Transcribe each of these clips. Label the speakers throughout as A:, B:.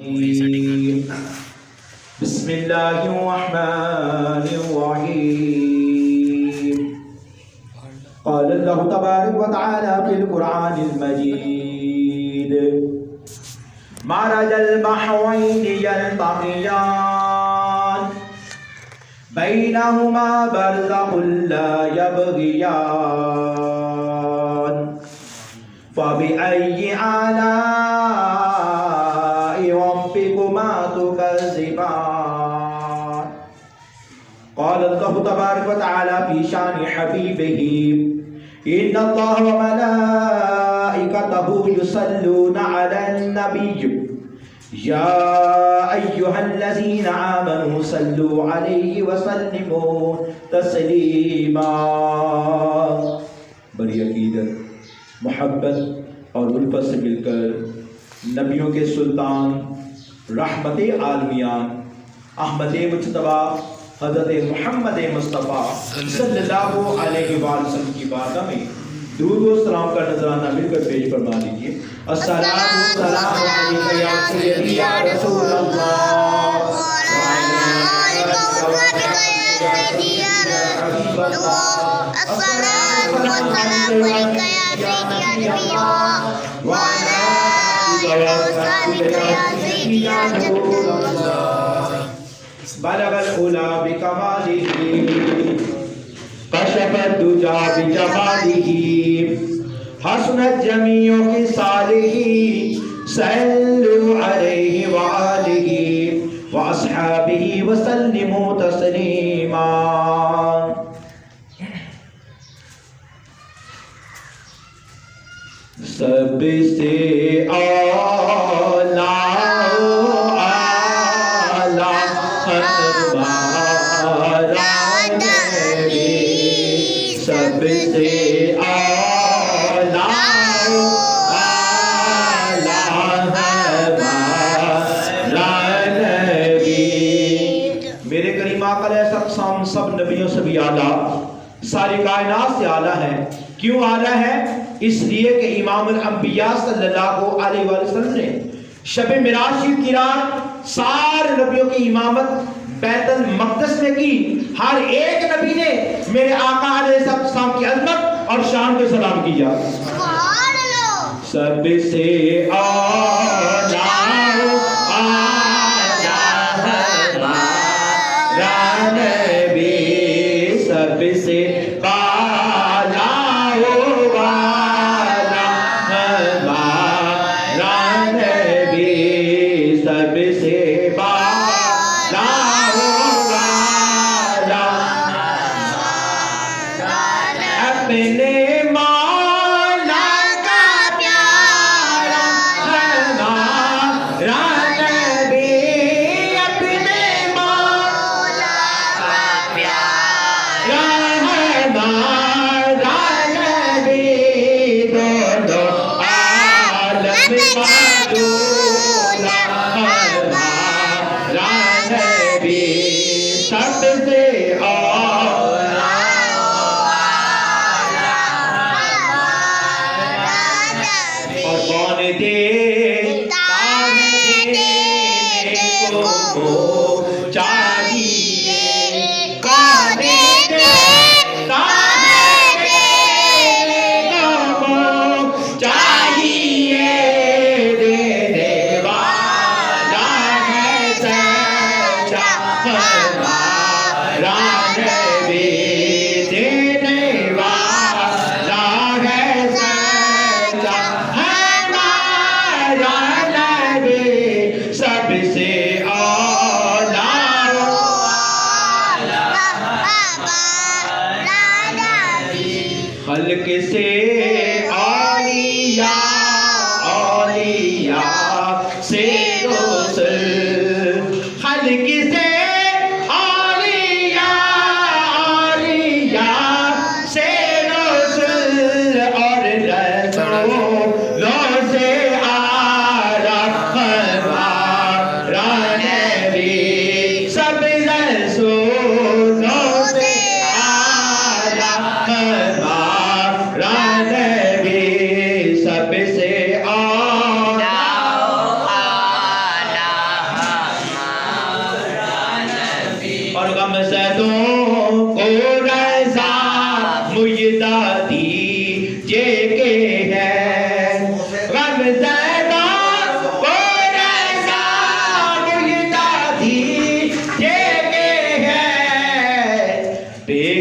A: بسم اللہ الرحمن الرحیم قال اللہ تبارک و تعالی فی القرآن المجید مرج البحرین یلتقیان بینہما برزخ لا یبغیان فبأي آلاء ربكما تكذبان قال الله تبارك وتعالى في شان حبيبه إن الله وملائكته يصلون على النبي يا أيها الذين آمنوا صلوا عليه وسلموا تسليما. بڑی عقیدت، محبت اور الفت سے مل کر نبیوں کے سلطان رحمت عالمیان احمد مجتبی حضرت محمد مصطفیٰ صلی اللہ علیہ وآلہ وسلم کی بارگاہ میں درود و سلام کا نذرانہ مل کر پیش فرما لیجیے. السلام علیکم یا سیدی یا رسول اللہ وعلیہ بلغ العلا بکمالہ کشف الدجی بجمالہ حسنت جمیع خصالہ صلوا علیہ وآلہ واصحابہ وسلموا تسلیما. سب سے اعلیٰ ہمارا نبی، سب سے اعلیٰ ہمارا نبی. میرے کریم آقا علیہ السلام سب نبیوں سے بھی اعلیٰ، ساری کائنات سے اعلیٰ ہے. کیوں اعلیٰ ہے؟ اس لیے کہ امام الانبیاء صلی اللہ علیہ وسلم نے شب معراج کی رات سارے نبیوں کی امامت بیت المقدس میں کی. ہر ایک نبی نے میرے آقا علیہ السلام کی عظمت اور شان کو سلام کیا. سبحان اللہ. سب سے اعلیٰ ہمارا نبی، سب سے خلق سے اولیاء، اولیاء سے رسل، خلق سے اولیاء،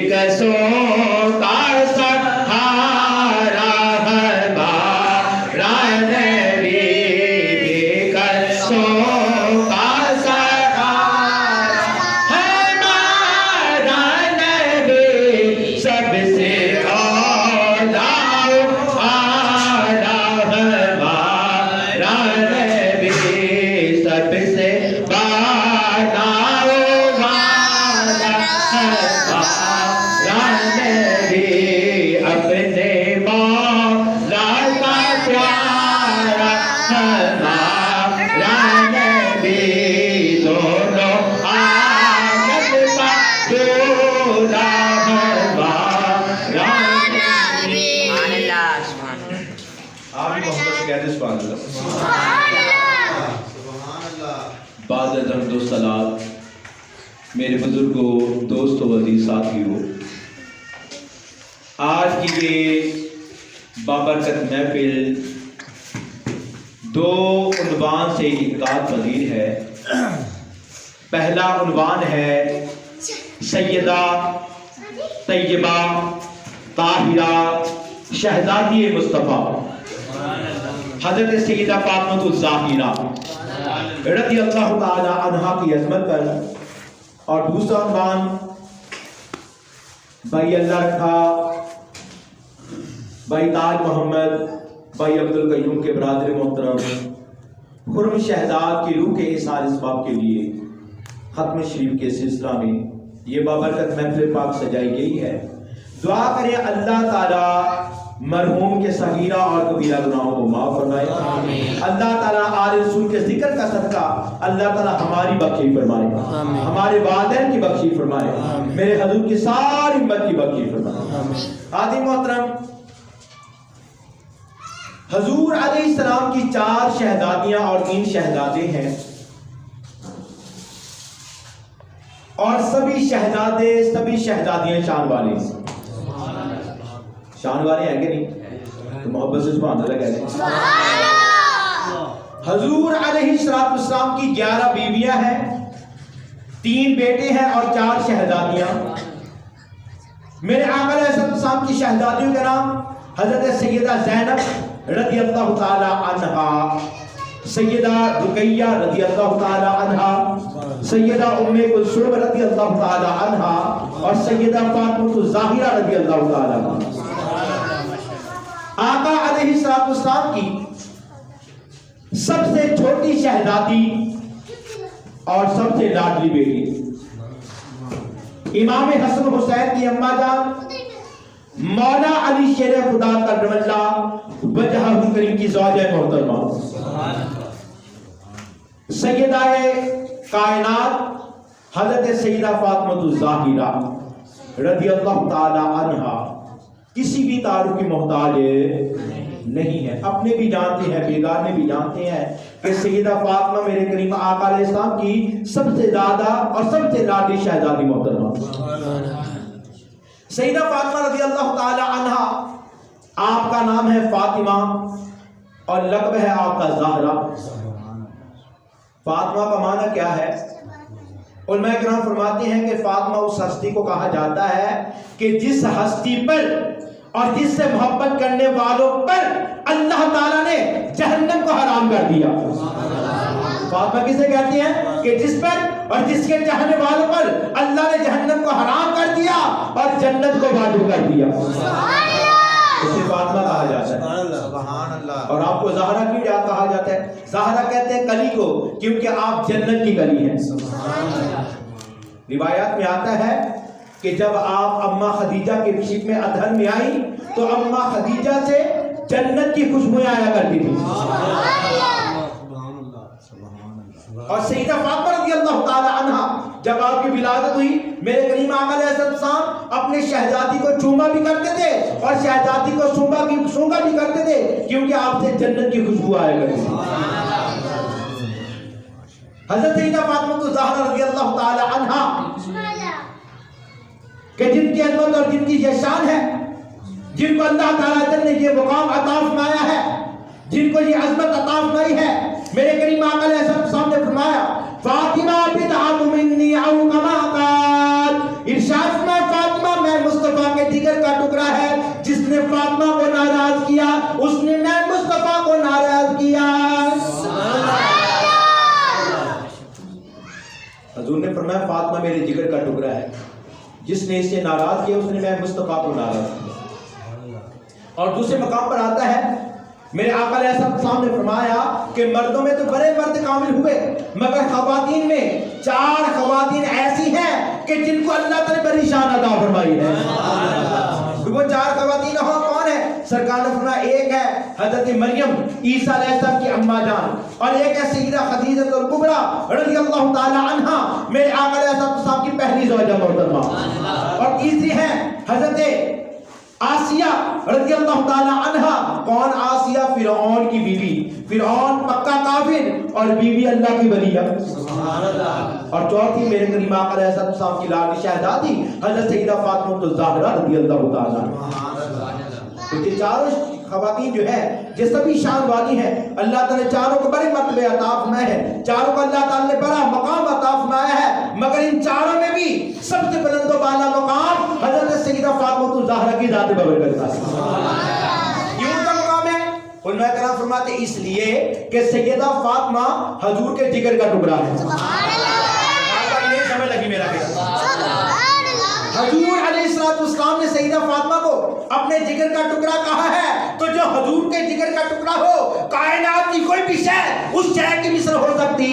A: کسوں کا سہارا ہمارا نبی، بے کسوں کا سہارا ہمارا نبی، سب سے اولا ہمارا نبی، سب سے بالا اپنے مولا کا پیارا ہمارا نبی، دونوں عالم کا دولا ہمارا نبی۔ آپ بھی محمد سے کہتے ہیں سبحان اللہ۔ بعد حمد و صلات میرے بزرگوں، دوستوں، عزیز ساتھیوں، آج کی یہ بابرکت محفل دو عنوان سے انعقاد پذیر ہے۔ پہلا عنوان ہے سیدہ طیبہ طاہرہ شہزادی مصطفیٰ حضرت سیدہ فاطمہ الزاہرہ رضی اللہ تعالی عنہا کی عظمت پر، اور دوسرا عنوان بھائی اللہ رکھا، بھائی تاج محمد، بھائی عبدالقیوم کے برادر محترم خرم شہزاد کی روح کے احسان اسباب کے لیے ختم شریف کے سلسلہ میں یہ بابرکت محفل پاک سجائی گئی ہے۔ دعا کریں اللہ تعالیٰ مرحوم کے صغیرہ اور کبیرہ گناہوں کو معاف فرمائے، اللہ تعالیٰ آل رسول کے ذکر کا صدقہ اللہ تعالیٰ ہماری بخشی فرمائے، ہمارے والدین کی بخشی فرمائے، میرے حضور کی ساری امت کی بخشی فرمائے۔ حاضرین محترم، حضور علیہ السلام کی 4 شہزادیاں اور 3 شہزادے ہیں، اور سبھی شہزادے سبھی شہزادیاں شان والے ہیں۔ شان والے ہیں کہ نہیں؟ تو محبت سے سبحان اللہ کہتے ہیں۔ حضور علیہ السلام کی 11 بیویاں ہیں، 3 بیٹے ہیں اور 4 شہزادیاں۔ میرے آقا علیہ السلام کی شہزادیوں کے نام حضرت سیدہ زینب رضی اللہ تعالی عنہا، سیدہ رقیہ رضی اللہ تعالی عنہا، سیدہ ام کلثوم رضی اللہ تعالی عنہا، اور سیدہ فاطمہ الزاہرہ رضی اللہ تعالی عنہا۔ آقا علیہ السلام کی سب سے چھوٹی شہزادی اور سب سے لاڈلی بیٹی امام حسن حسین کی اماں جان مولا علی شیر خدا کرم اللہ وجہہ کریم کی زوجہ محترمہ سیدہ کائنات حضرت سیدہ فاطمہ الزاہرہ رضی اللہ تعالی عنہا کسی بھی تعارف کی محتاج نہیں ہے۔ اپنے بھی جانتے ہیں، بیگانے بھی جانتے ہیں کہ سیدہ فاطمہ میرے کریم آقا علیہ السلام کی سب سے زیادہ اور سب سے لاڈلی شہزادی محترمہ۔ سیدہ فاطمہ رضی اللہ تعالی عنہا، آپ کا نام ہے فاطمہ اور لقب ہے آپ کا زہرا۔ فاطمہ کا معنی کیا ہے؟ علماء کرام فرماتے ہیں کہ فاطمہ اس ہستی کو کہا جاتا ہے کہ جس ہستی پر اور جس سے محبت کرنے والوں پر اللہ تعالیٰ نے جہنم کو حرام کر دیا۔ فاطمہ کسے کہتی ہیں؟ کہ جس پر اور جس کے چاہنے والوں پر اللہ نے جہنم کو حرام کر دیا اور جنت کو واجب کر دیا، اسے فاطمہ کہا جاتا ہے۔ اور آپ کو زہرا کیوں کہا جاتا ہے؟ زہرا کہتے ہیں کلی کو، کیونکہ آپ جنت کی کلی ہیں۔ روایات میں آتا ہے کہ جب آپ اماں خدیجہ کے تشریف میں ادھر میں آئی تو اماں خدیجہ سے جنت کی خوشبوئیں آیا کرتی تھی۔ اور سیدہ فاطمہ رضی اللہ تعالی عنہ جب آپ کی ولادت ہوئی، میرے کریم آقا علیہ السلام اپنے شہزادی کو چوما بھی کرتے تھے اور شہزادی کو سونگا بھی کرتے تھے، کیونکہ آپ سے جنت کی خوشبو آیا کرتی تھی۔ حضرت سیدہ فاطمہ الزہرا رضی اللہ تعالی عنہا کہ جن کی عظمت اور جن کی یہ شان ہے، جن کو اللہ تعالیٰ نے یہ مقام عطا فرمایا ہے، جن کو یہ عظمت عطا فرمائی ہے، میرے کریم آقا علیہ السلام نے فرمایا فاطمہ بدعۃ منی او کما قال، ارشاد فرمایا فاطمہ حضور نے فرمایا فاطمہ میرے جگر کا ٹکڑا ہے، جس نے اسے ناراض کیا اس نے میں مصطفیٰ کو ناراض کیا۔ اور دوسرے مقام پر آتا ہے میرے آقا علیہ السلام نے فرمایا کہ مردوں میں تو بڑے مرد کامل ہوئے، مگر خواتین میں 4 خواتین ایسی ہیں کہ جن کو اللہ تعالی بڑی شان عطا فرمائی ہے۔ وہ 4 خواتین کون ہے؟ سرکار نے فرمایا ایک ہے حضرت مریم عیسیٰ علیہ السلام کی اماں جان، اور ایک ہے سیدہ خدیجہ الکبریٰ رضی اللہ تعالی عنہا میرے آقا علیہ السلام کی پہلی زوجہ محترمہ، اور تیسری ہے حضرت آسیہ رضی اللہ تعالی عنہا۔ کون آسیہ؟ فرعون کی بیوی، فرعون پکا کافر اور بیوی اللہ کی ولی ہے، سبحان اللہ۔ اور چوتھی میرے کریم آقا علیہ السلام کی لاڈلی شہزادی حضرت سیدہ فاطمہ الزہرا رضی اللہ تعالی عنہا۔ تو یہ چاروں خواتین جو ہے یہ سبھی شان والی ہیں، اللہ تعالی چاروں کو بڑے مرتبے عطا فرمائے ہیں، چاروں کو اللہ تعالی نے بڑا مقام عطا فرمایا ہے، مگر ان چاروں میں بھی سب سے بلند و بالا مقام حضرت سیدہ فاطمہ الزہرا کی ذات بابرکت کا ہے۔ کیوں کا مقام ہے؟ علماء کرام فرماتے اس لیے کہ سیدہ فاطمہ حضور کے جگر کا ٹکڑا ہے، سبحان اللہ۔ یہ سمجھ لگی میرا حضور علیہ السلام نے سیدہ فاطمہ کو اپنے جگر کا ٹکڑا کہا ہے، تو جو حضور کے جگر کا ٹکڑا ہو کائنات کی کوئی بھی شے اس شے کی مثل ہو سکتی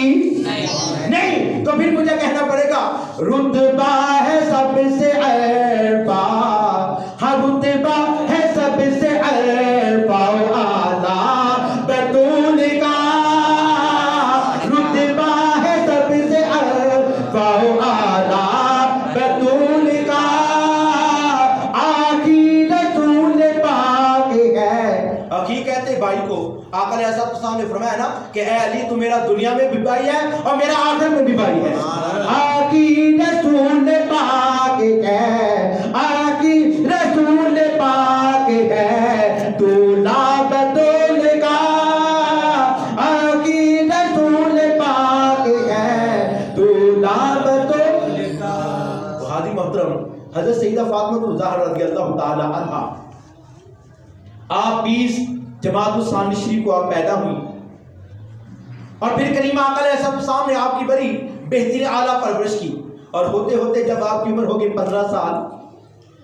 A: نہیں۔ تو پھر مجھے کہنا پڑے گا رتبہ ہے سب سے ارفع، ہر رتبہ ہے سب سے ارفع اعلیٰ بطول کا، رتبہ ہے سب سے ارفع اعلیٰ بطول کا، آقی رسول پاک ہے۔ آقی کہتے بھائی کو آقا علیہ السلام نے فرمایا نا کہ اے علی تو میرا دنیا میں بھی بھائی ہے اور میرا آخرت میں بھی بھائی ہے۔ آقی رسول پاک ہے، آقی رسول پاک ہے، تو لا بدول کا، آقی رسول پاک ہے، تو لا بدول کا۔ حاضر محترم حضرت سیدہ فاطمہ الزہرا رضی اللہ تعالی عنہا، آپ 20 جماعت الثانی شریف کو آپ پیدا ہوئی، اور پھر کریم آقا علیہ السلام نے آپ کی بڑی بہترین اعلیٰ پرورش کی، اور ہوتے ہوتے جب آپ کی عمر ہو گئی 15 سال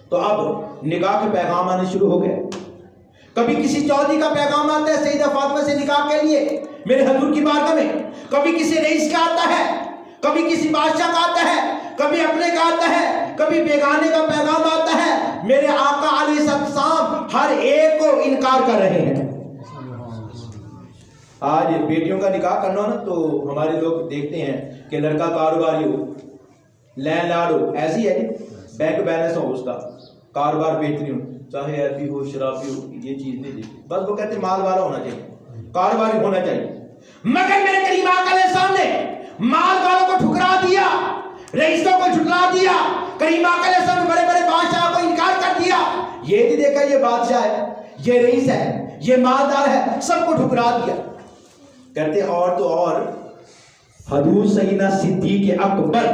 A: تو اب نکاح کے پیغام آنے شروع ہو گئے۔ کبھی کسی چودھری کا پیغام آتا ہے سیدہ فاطمہ سے نکاح کے لیے میرے حضور کی بارگاہ میں، کبھی کسی رئیس کا آتا ہے، کبھی کسی بادشاہ کا آتا ہے، کبھی اپنے کا آتا ہے، کبھی بیگانے کا پیغام آتا ہے۔ میرے آقا علیہ السلام ہر ایک کو انکار کر رہے ہیں۔ آج بیٹیوں کا نکاح کرنا نا تو ہمارے لوگ دیکھتے ہیں کہ لڑکا کاروباری ہو، لین لاڑ ہو، ایسی ہے بینک بیلنس ہو، اس کا کاروبار بہترین ہو، چاہے ایپی ہو شرابی ہو، یہ چیز نہیں دیکھتی، بس وہ کہتے ہیں مال والا ہونا چاہیے، کاروباری ہونا چاہیے۔ مگر میرے کریم آقا علیہ السلام نے مال والوں کو ٹھکرا دیا، رئیسوں کو جھٹلا دیا، کریم آقا علیہ السلام نے بڑے بڑے بادشاہ کو انکار کر دیا۔ یہ نہیں دیکھا یہ بادشاہ ہے، یہ رئیس ہے، یہ مالدار ہے، سب کو ٹھکرا دیا۔ کہتے اور تو اور حضور سیدنا صدیق اکبر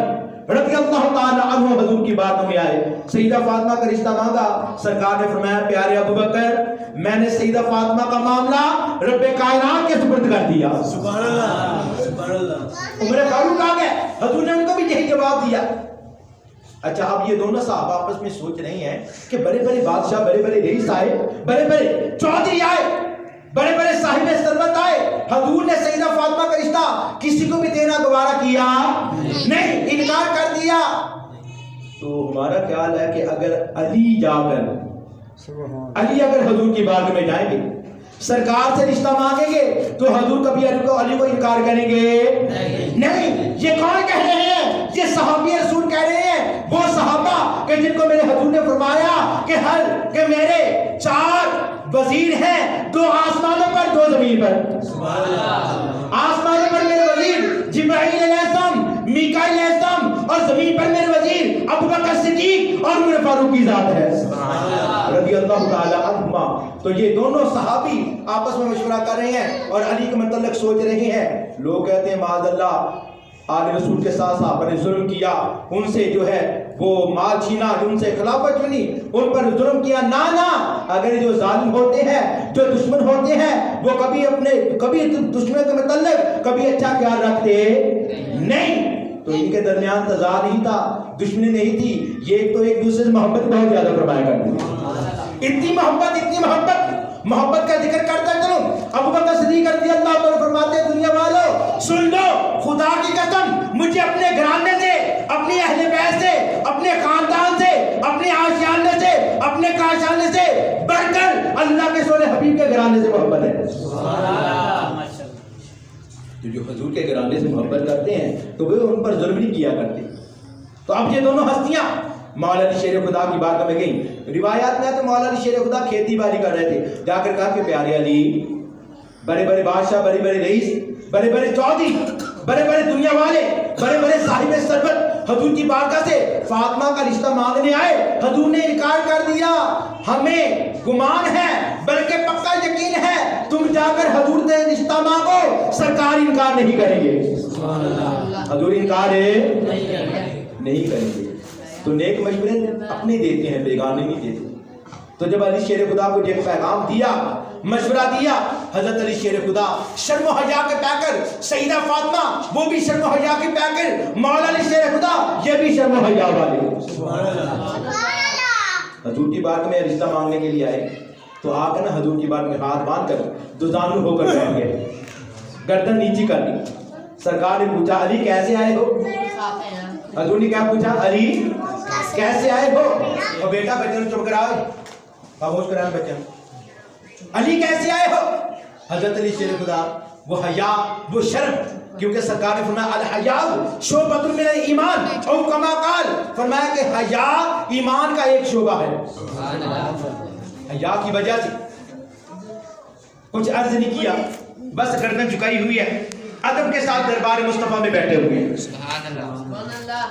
A: رضی اللہ تعالی عنہ حضور کی بارگاہ میں آئے، سیدہ فاطمہ کا رشتہ مانگا، سرکار نے فرمایا پیارے ابو بکر میں نے سیدہ فاطمہ کا معاملہ رب کائنات کے سپرد کر دیا، سبحان اللہ سبحان اللہ۔ عمر فاروق آ گئے، حضور نے ان کو بھی یہی جواب دیا۔ اچھا اب یہ دونوں صحابہ آپس میں سوچ رہے ہیں کہ بڑے بڑے بادشاہ، بڑے بڑے رئیس آئے، بڑے بڑے چودھری آئے، بڑے بڑے صاحب ثروت آئے، حضور نے سیدہ فاطمہ کا رشتہ کسی کو بھی دینا گوارا کیا نہیں، انکار کر دیا۔ تو ہمارا خیال ہے کہ اگر علی جا کر علی اگر حضور کی بارگاہ میں جائیں گے، سرکار سے رشتہ مانگیں گے تو حضور کبھی علی کو انکار کریں گے نہیں۔ یہ کون کہہ رہے ہیں؟ یہ صحابی رسول کہہ رہے ہیں، وہ صحابہ کہ جن کو میرے حضور نے فرمایا کہ میرے 4 وزیر ہیں، 2 آسمانوں پر 2 زمین پر، سبحان اللہ۔ آسمانوں پر میرے وزیر جبرائیل علیہ السلام، میکائیل علیہ السلام، اور زمین پر میرے وزیر ابوبکر صدیق اور عمر فاروق کی ذات ہے، سبحان اللہ رضی اللہ تعالی عنہما۔ تو یہ دونوں صحابی آپس میں مشورہ کر رہے ہیں اور علی کے متعلق سوچ رہے ہیں۔ لوگ کہتے ہیں معاذ اللہ آل رسول کے ساتھ صحابہ نے ظلم کیا، ان سے جو ہے وہ مال چھینا، ان سے خلافت چنی، ان پر ظلم کیا۔ نا اگر جو ظالم ہوتے ہیں، جو دشمن ہوتے ہیں، وہ کبھی دشمن کے متعلق کبھی اچھا خیال رکھتے نہیں۔ تو ان کے درمیان تضاد نہیں تھا، دشمنی نہیں تھی، یہ ایک تو ایک دوسرے سے محبت بہت زیادہ فرمایا کرتے تھے. اتنی محبت کا ذکر کرتا چلو. ابو بکر صدیق رضی اللہ عنہ فرماتے ہیں دنیا والو سن لو، خدا کی قسم مجھے اپنے گھرانے سے، اپنی اہل بیت سے، اپنے خاندان سے، اپنے آشیانے سے، اپنے کاشانے سے بڑھ کر اللہ کے سونے حبیب کے گھرانے سے محبت ہے. جو حضور کے گھرانے سے محبت کرتے ہیں تو وہ ان پر ظلم نہیں کیا کرتے. تو اب یہ دونوں ہستیاں مولا علی شیر خدا کی بارگاہ میں گئیں. روایات میں تو مولا علی شیر خدا کھیتی باڑی کر رہے تھے. جا کر کہا کہ پیارے علی، بڑے بڑے بادشاہ، بڑے بڑے رئیس، بڑے بڑے چودھری، بڑے بڑے دنیا والے، بڑے بڑے صاحب ثروت حضور کی بارگاہ سے فاطمہ کا رشتہ مانگنے آئے. حضور نے انکار کر دیا. ہمیں گمان ہے بلکہ پکا یقین ہے، تم جا کر حضور سے رشتہ مانگو، سرکار انکار نہیں کریں گے. حضور انکار نہیں کریں گے. تو نیک مشورے اپنے دیتے ہیں، بیگانے نہیں دیتے. تو جب علی شیر خدا کو یہ پیغام دیا، مشورہ دیا، حضرت علی شیر خدا شرم و حیا کے پیکر، سیدہ فاطمہ وہ بھی شرم و حیا کے پیکر، مولا علی شیر خدا یہ بھی شرم و حیا والے. حضور کی بارگاہ میں رشتہ مانگنے کے لیے آئے تو آ کر نا حضور کی بارگاہ میں ہاتھ باندھ کر دوزانو ہو کر بیٹھ گئے، گردن نیچی کر لی. سرکار نے پوچھا علی کیسے آئے ہو؟ حضور نے کیا پوچھا؟ علی کیسے آئے ہو؟ اور بیٹا بچن چپ کراؤ، خاموش کرانا بچن. علی کیسے آئے ہو؟ حضرت علی شیر خدا وہ حیا، وہ شرم، کیونکہ سرکار نے فرمایا الحیاء شعبۃ من الایمان، او کما قال، فرمایا کہ حیا ایمان کا ایک شعبہ ہے. حیا کی وجہ سے کچھ عرض نہیں کیا، بس گردن جھکائی ہوئی ہے، ادب کے ساتھ دربار مصطفیٰ میں بیٹھے ہوئے ہیں.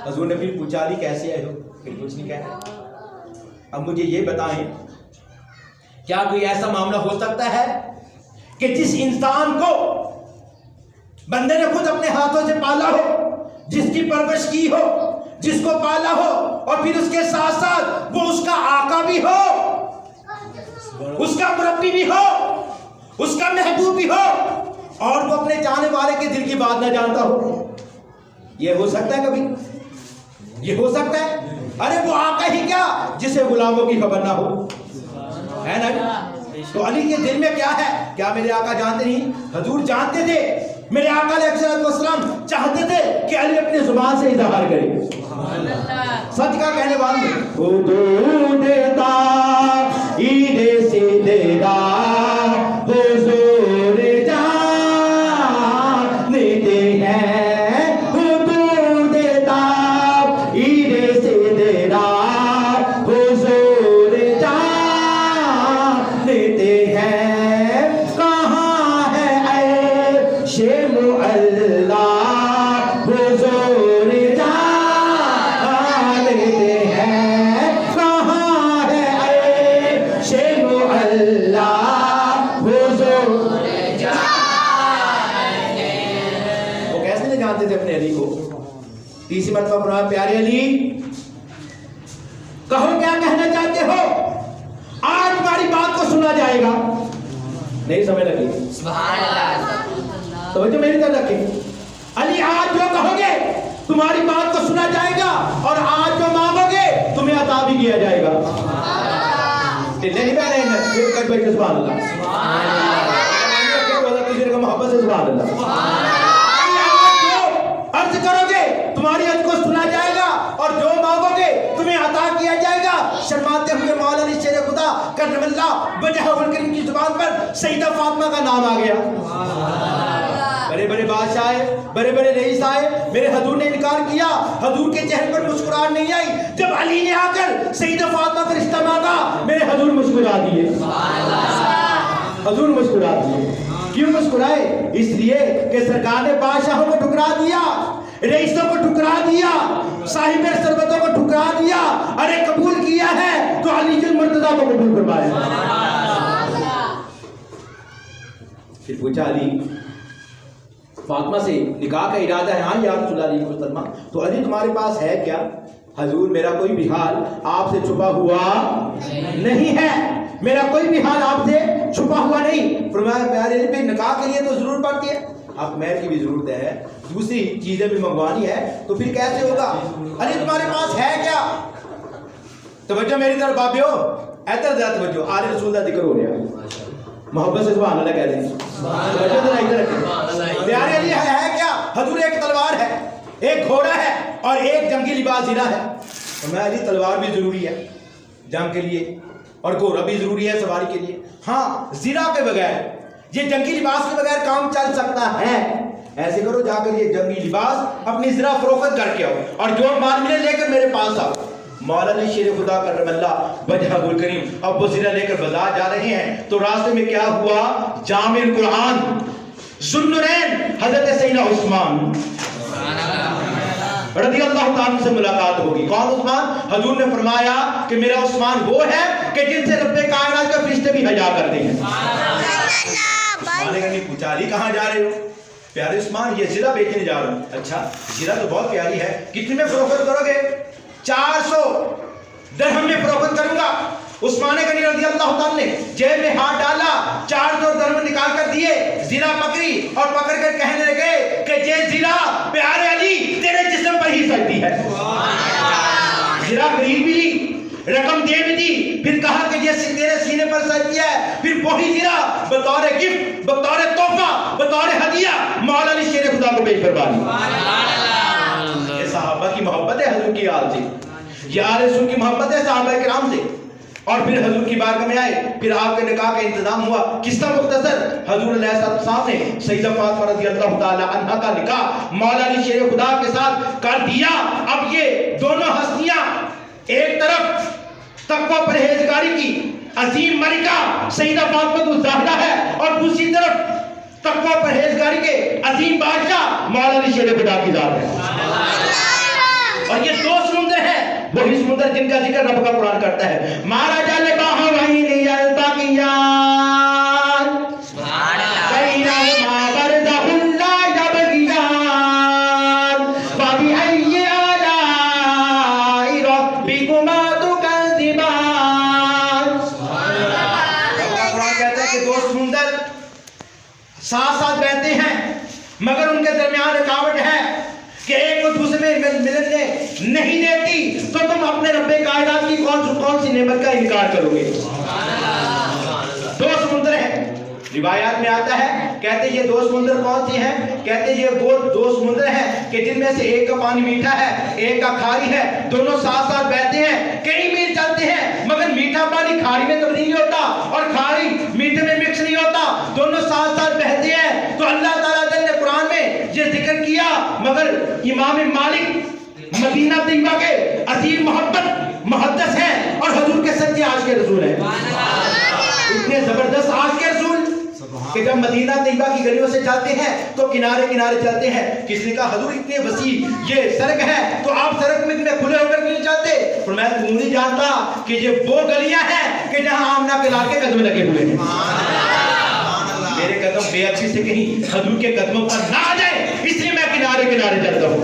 A: حضور نے پھر پوچھا علی کیسے آئے ہو؟ پھر کچھ نہیں کہا. اب مجھے یہ بتائیں کیا کوئی ایسا معاملہ ہو سکتا ہے کہ جس انسان کو بندے نے خود اپنے ہاتھوں سے پالا ہو، جس کی پرورش کی ہو، جس کو پالا ہو، اور پھر اس کے ساتھ ساتھ وہ اس کا آقا بھی ہو، اس کا مربی بھی ہو، اس کا محبوب بھی ہو، اور وہ اپنے جانے والے کے دل کی بات نہ جانتا ہو؟ یہ ہو سکتا ہے کبھی؟ یہ ہو سکتا ہے؟ ارے وہ آقا ہی کیا جسے غلاموں کی خبر نہ ہو، ہے نا؟ تو علی کے دل میں کیا ہے؟ کیا میرے آقا جانتے نہیں؟ حضور جانتے تھے. میرے آقا علیہ السلام چاہتے تھے کہ علی اپنے زبان سے اظہار کرے. سچ کا کہنے والے حدود تا عید سیدرا حضور جانتے ہیں، حدود تا عید سیدرا حضور جانتے ہیں. کہاں ہے اے شیم اللہ حضور جانتے ہیں، کہاں ہے اے شیم اللہ حضور جانتے ہیں. وہ کیسے نہیں جانتے تھے اپنے علی کو؟ تیسری مرتبہ فرمایا پیارے علی کہو کیا کہنا چاہتے ہو، آج تمہاری بات کو سنا جائے گا. نہیں سمجھ لگی؟ سبحان اللہ. توجہ میری طرف رکھیں. علی آج جو کہو گے تمہاری بات کو سنا جائے گا، اور آج جو مانگو گے تمہیں عطا بھی کیا جائے گا. نہیں پہنے سبحان اللہ، سبحان اللہ، محبت سے سبحان اللہ. عرض کرو گے تمہاری عرض کو سنا جائے گا، اور جو مانگو گے تمہیں عطا کیا جائے گا. شرماتے ہوئے مولا علی شیر خدا کرم اللہ وجہ الکریم کی زبان پر سیدہ فاطمہ کا نام آ گیا. بڑے بڑے بادشاہ آئے، بڑے بڑے رئیس آئے، میرے حضور نے انکار کیا. حضور کے چہرے پر مسکراہٹ نہیں آئی. جب علی نے آ کر سیدہ فاطمہ کا رشتہ مانگا میرے حضور مسکرا دیے. حضور مسکرا دیے. کیوں مسکرائے؟ اس لیے کہ سرکار نے بادشاہوں کو ٹھکرا دیا، رئیسوں کو ٹھکرا دیا، صاحب ثروتوں کو ٹھکرا دیا. ارے قبول کیا ہے تو علی المرتضیٰ کو قبول فرمایا. پھر پوچھا علی فاطمہ سے نکاح کا ارادہ ہے؟ ہاں یا رسول اللہ علیہ وسلم. تو علی تمہارے پاس ہے کیا؟ حضور میرا کوئی بھی حال آپ سے چھپا ہوا نہیں ہے، میرا کوئی بھی حال آپ سے چھپا ہوا نہیں. فرمایا پیارے علی پہ نکاح کے لیے تو ضرور پڑتی ہے.
B: آپ مہر کی بھی ضرورت ہے, دوسری چیزیں بھی منگوانی ہے, تو پھر کیسے ہوگا؟ علی تمہارے پاس ہے کیا؟ توجہ میری طرف بابیو, ادھر ذرا توجہ, آل رسول کا ذکر ہو رہا ہے, محبت سے سبحان اللہ کہہ دیں. پیارے علی ہے کیا؟ حضور ایک تلوار ہے, ایک گھوڑا ہے اور ایک جنگی لباس زیرہ ہے. تو میں علی تلوار بھی ضروری ہے جنگ کے لیے اور گھوڑا بھی ضروری ہے سواری کے لیے. ہاں زیرہ کے بغیر, یہ جنگی لباس کے بغیر کام چل سکتا ہے. ایسے کرو جا کر یہ جنگی لباس اپنی زیرہ فروخت کر کے آؤ اور جو مال ملے لے کر میرے پاس آؤ. مولا علی شیر خدا کرم اللہ وجہ الکریم اب وہ زیرہ لے کر بازار جا رہے ہیں تو راستے میں کیا ہوا؟ جامع القرآن ذوالنورین حضرت سیدنا عثمان رضی اللہ تعالیٰ سے ملاقات ہوگی. کون عثمان؟ حضور نے فرمایا کہ میرا عثمان وہ ہے کہ جن سے رب کائنات کے فرشتے بھی حیا کرتے ہیں. عثمان نے پوچھا علی کہاں جا رہے ہو؟ پیارے عثمان یہ زیرہ بیچنے جا رہا ہوں. اچھا زیرہ تو بہت پیاری ہے, کتنے میں فروخت کرو گے؟ 400 درہم میں فروخت کروں گا. عثمان غنی رضی اللہ تعالیٰ نے جیب میں ہاتھ ڈالا, 400 درہم نکال کر دیے, زیرہ پکڑی اور پکڑ کر کہنے لگے کہ یہ زیرہ پیارے علی تیرے جسم پر ہی سجتی ہے. زیرہ خرید بھی لی, رقم دے بھی دی, پھر کہا کہ یہ تیرے سینے پر سجتی ہے. پھر وہی زیرہ بطور گفٹ, بطور تحفہ, بطور ہدیہ مولا علی شیر خدا کو پیش فرما دی. یہ صحابہ کی محبت ہے حضور کی آل سے, یہ آل رسول کی محبت ہے صحابہ کرام سے. اور پھر حضور کی بارگاہ میں آئے, پھر آپ کے نکاح کا انتظام ہوا. قصہ مختصر, حضور علیہ السلام نے سیدہ فاطمہ رضی اللہ تعالی عنہا کا نکاح مولا علی شیر خدا کے ساتھ کر دیا. اب یہ دونوں ہستیاں, ایک طرف تقوی پرہیزگاری کی عظیم ملکہ سیدہ فاطمہ الزہرا ہے اور دوسری طرف تقوی پرہیزگاری کے عظیم بادشاہ مولا علی شیر خدا کی ذات ہے. اور یہ دو سمندر ہیں, وہی سمندر جن کا ذکر رب کا قرآن کرتا ہے. مارا جالے باہا وہی نہیں جالتا کی یار بینہما برزخ لا یبغیان فبأی آلاء ربکما تکذبان. قرآن کہتا ہے کہ دو سمندر ساتھ ساتھ بہتے ہیں مگر ان کے درمیان رکاوٹ ہے کہ ایک کو دوسرے میں ملنے نہیں دیتی, تو تم اپنے رب کائنات کی کون سی نعمت کا انکار کرو گے؟ دو سمندر ہیں, روایات میں آتا ہے, کہتے یہ دو سمندر کون سی ہیں؟ کہتے یہ وہ دو سمندر ہیں کہ جن میں سے ایک کا پانی میٹھا ہے, ایک کا کھاری ہے. دونوں ساتھ ساتھ بہتے ہیں, کئی میل چلتے ہیں, مگر میٹھا پانی کھاری میں تبدیل نہیں ہوتا اور کھاری میٹھے میں مکس نہیں ہوتا, دونوں ساتھ ساتھ بہتے ہیں. تو اللہ تعالیٰ نے قرآن میں یہ ذکر کیا, مگر امام مالک مدینہ طیبہ کے عظیم محبت محدث ہیں اور حضور کے سچے عاشق رسول ہیں. اتنے زبردست عاشق رسول کہ جب مدینہ طیبہ کی گلیوں سے چلتے ہیں تو کنارے کنارے چلتے ہیں. کس نے کہا حضور اتنے وسیع یہ سڑک ہے تو آپ سڑک میں اتنے کھلے ہو کر کیوں چلتے؟ اور میں تو نہیں جانتا کہ یہ وہ گلیاں ہیں کہ جہاں آمنہ کے لال کے قدم لگے ہوئے ہیں. میرے قدم بے اچھی سے کہیں حضور کے قدموں پر نہ آ جائے, اس لیے میں کنارے کنارے چلتا ہوں.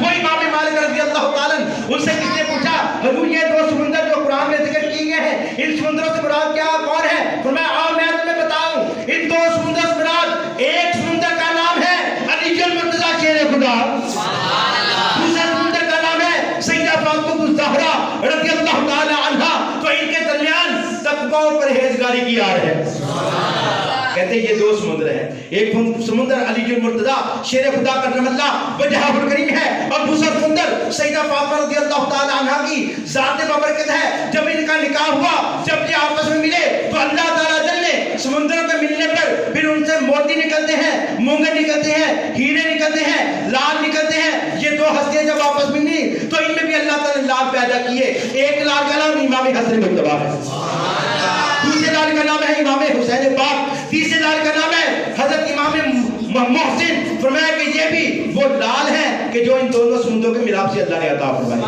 B: وہ امام مالک رضی اللہ تعالیٰ ان سے کس نے پوچھا حضور یہ دو سمندر جو قرآن میں ذکر کیے گئے ہیں ان سمندروں سے مراد کیا کون ہے؟ فرمایا آؤ میں تمہیں بتاؤں. ان دو سمندر سے مراد ایک سمندر کا نام ہے علی المرتضیٰ شیر خدا, دوسرے سمندر کا نام ہے سیدہ فاطمہ الزہرا رضی اللہ تعالی عنہا. تو ان کے درمیان تقوی و پرہیزگاری کی آڑ ہے. کہتے ہیں یہ دو سمندر ہیں, ایک سمندر علی المرتضیٰ شیر خدا کرم اللہ وجہ الکریم ہے اور دوسرا سمندر سیدہ فاطمہ رضی اللہ تعالی عنہا کی ذات بابرکت ہے. جب ان کا نکاح ہوا, جب یہ آپس میں ملے تو اللہ تعالیٰ نے سمندروں کے ملنے پر پھر ان سے موتی نکلتے ہیں, مونگے نکلتے ہیں, ہیرے نکلتے ہیں, لال نکلتے ہیں. یہ دو ہستیاں جب آپس میں ملی تو ان میں بھی اللہ تعالیٰ نے لال پیدا کیے. ایک لال کا نام امام حسن مجتبیٰ ہے, دوسرے لال کا نام ہے امام حسین پاک, تیسرے لال کا نام ہے حضرت امام محسن. فرمایا کہ یہ بھی وہ لال ہیں کہ جو ان دونوں سمندروں کے ملاپ سے اللہ نے عطا فرمائے.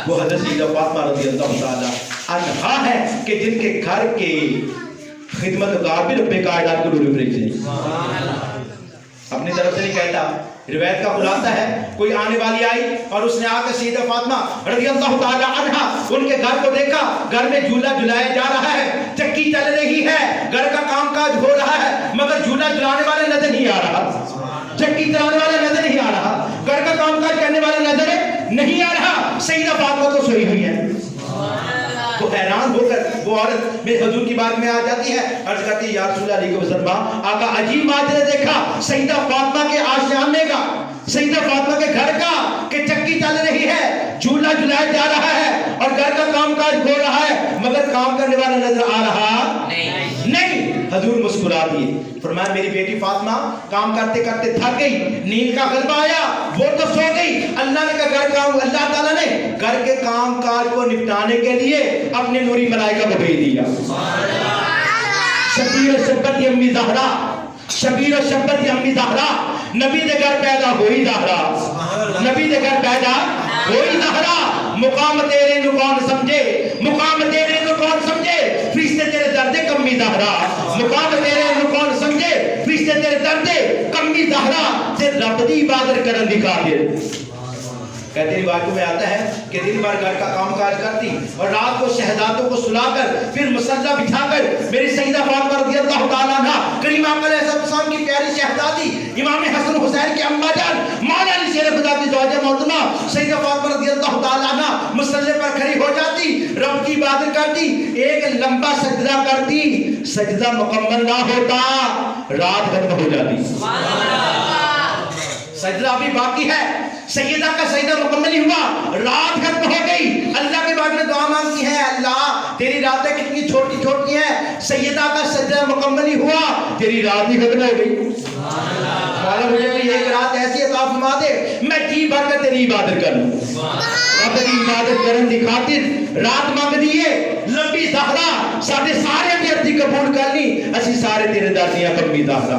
B: وہ حضرت سیدہ فاطمہ رضی اللہ تعالی عنہا ہے کہ جن کے گھر کے خدمت گار بھی رب کائنات کو روح پریشے. اپنی طرف سے نہیں کہتا. روایت کا خلاصہ ہے کوئی آنے والی آئی اور اس نے آ کر سیدہ فاطمہ رضی اللہ تعالی عنہا ان کے گھر کو دیکھا. گھر میں جھولا جھلایا جا رہا ہے, چکی چل رہی ہے, گھر کا کام کاج ہو رہا ہے, مگر جھولا جھلانے والے نظر نہیں آ رہا, چکی چلانے والا نظر نہیں آ رہا, گھر کا کام کاج کرنے والا نظر نہیں آ رہا. سیدہ فاطمہ تو سوئی ہوئی ہے. تو حیران ہو کر وہ عورت میرے حضور کی بات میں آ جاتی ہے, عرض کرتی ہے یا رسول اللہ علیہ وسلم, آقا عجیب ماجرا دیکھا سیدہ فاطمہ کے آشیانے کا, سیدہ فاطمہ کے گھر کا, کہ چکی چل رہی ہے, جھولا جھلایا جا رہا ہے اور گھر کا کام کاج ہو رہا ہے, مگر کام کرنے والا نظر آ رہا نہیں. حضور مسکرا دیے, فرمایا میری بیٹی فاطمہ کام کرتے کرتے تھک گئی, نیند کا غلبہ آیا, وہ تو سو گئی. اللہ نے کہا اللہ تعالیٰ نے گھر کے کام کاج کو نپٹانے کے لیے اپنے نوری ملائکہ کو بھیج دیا. شبیر و شبت امی زہرا, شبیر و شبت امی زہرا, نبی دے گھر پیدا ہوئی زہرا, نبی دے گھر پیدا ہوئی زہرا. مقام تیرے نو کون سمجھے, مقام تیرے نو کون سمجھے, فرشتے تیرے درد کمی زہرا, مقام تیرے نو کون سمجھے, فرشتے تیرے درد کمی زہرا. تے رب دی عبادت کرن دی قادر. کہتے روایتوں میں آتا ہے کہ دن بھر گھر کا کام کاج کرتی اور رات کو شہزادوں کو سلا کر پھر مصلا بچھا کر میری سیدہ فاطمہ رضی اللہ تعالیٰ عنہا کریم آقا علیہ السلام کی پیاری شہزادی امام حسن حسین کی اماں جان مولا علی شیر خدا کی زوجہ محترمہ سیدہ فاطمہ رضی اللہ تعالیٰ عنہا مصلے پر کھڑی ہو جاتی, رب کی عبادت کرتی, ایک لمبا سجدہ کرتی, سجدہ مکمل نہ ہوتا, رات ختم ہو جاتی. سجدہ ابھی باقی ہے, سیدہ کا سجدہ مکمل نہیں ہوا, رات ختم ہو گئی. اللہ کے بعد میں دعا مانگتی ہے, اللہ تیری راتیں کتنی چھوٹی چھوٹی ہیں, سیدہ کا سجدہ مکمل نہیں ہوا, تیری رات ہی ختم ہو گئی. مولا مجھے بھی ایک رات ایسی عطا فرما دے میں جی بھر کر تیری عبادت کروں. رب کی عبادت کرن دی خاطر رات مانگ دیے لمبی زہرا, سارے سارے دی عرضی قبول کر لی, اسی سارے تیرے دادیاں کمی زہرا.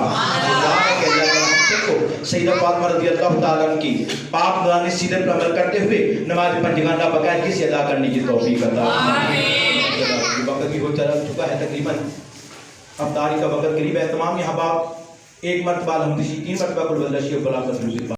B: سیدہ فاطمہ رضی اللہ تعالیٰ عنہ کی پاک نورانی سیرت پر عمل کرتے ہوئے نماز پنجگانہ بغیر کسی ادا کرنے کی توفیق عطا فرمائے. وقت بھی ہو چکا ہے, تقریباً افطاری کا وقت قریب ہے. تمام یہاں باپ ایک مرتبہ الحمد للہ 3 مرتبہ قل واللہ شیخ بلا کر